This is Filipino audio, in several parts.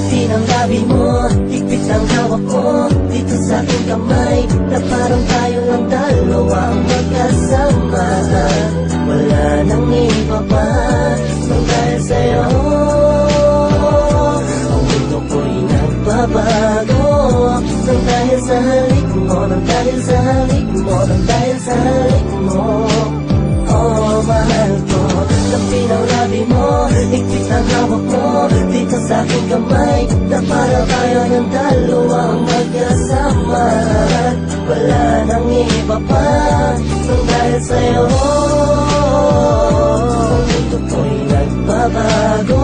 Labi ng labi mo, higpit ang hawak ko dito sa aking kamay, na parang tayo lang dalawa ang magkasama. Wala nang iba pa nang dahil sa'yo. Ang mundo ko'y nagbabago nang dahil sa halik mo, nang dahil sa halik mo, nang dahil sa halik mo. Oh, mahal ko, labi ng labi mo, higpit ang hawak mo dito sa aking kamay, na para tayo ng dalawa ang magkasama. Wala nang iba pa nang dahil sa'yo. Ang mundo ko'y nagbabago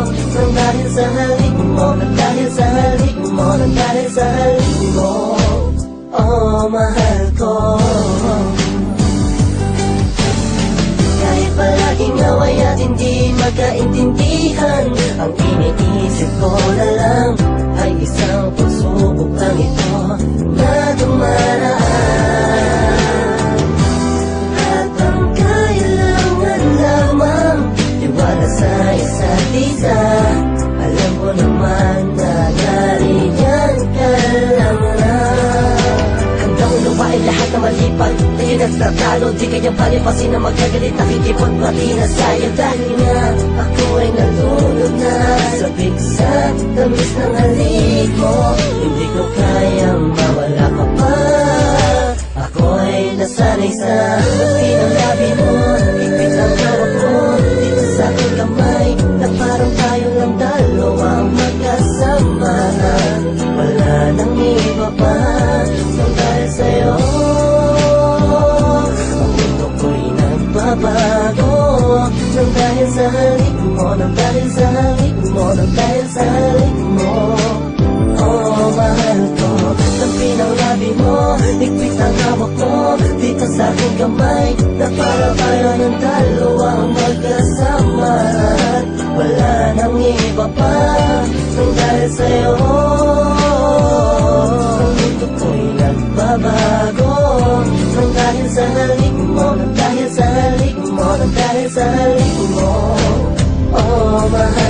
nang dahil sa halik mo, nang dahil sa halik mo, nang dahil sa halik mo. Oh, mahal ko. Kahit palaging away at hindi magkaintindihan, ang iniisip ko na lang ay isang pagsubok lang ito na dumaraan. At ang kailangan lamang tiwala sa isa't isa. Alam ko naman na nariyan ka lang na. Hanggang lupain lahat na malipad, di nagtatalo, di kayang palipasin na magkagalit, nakikipot pati na sa'yo. Dahil nga ako ay nalulog na sa bigsat tamis ng halik mo, hindi ko kayang mawala ka pa. Ako ay nasanay sa labi ng labi mo, higpit ang hawak mo dito sa aking kamay, na parang tayo lang dalawa ang magkasama. Wala nang iba pa nang dahil sa'yo. Ang mundo ko'y nagbabago nang dahil sa halik mo, nang dahil sa halik mo, nang dahil sa halik mo. Oh, mahal ko, labi ng labi mo, higpit ang hawak mo dito sa aking kamay, na para tayo ng dalawa ang magkasama. Wala nang iba pa nang dahil sa'yo. Ang mundo ko'y nagbabago nang dahil sa halik mo, nang dahil sa halik mo, nang dahil sa halik mo. Oh, mahal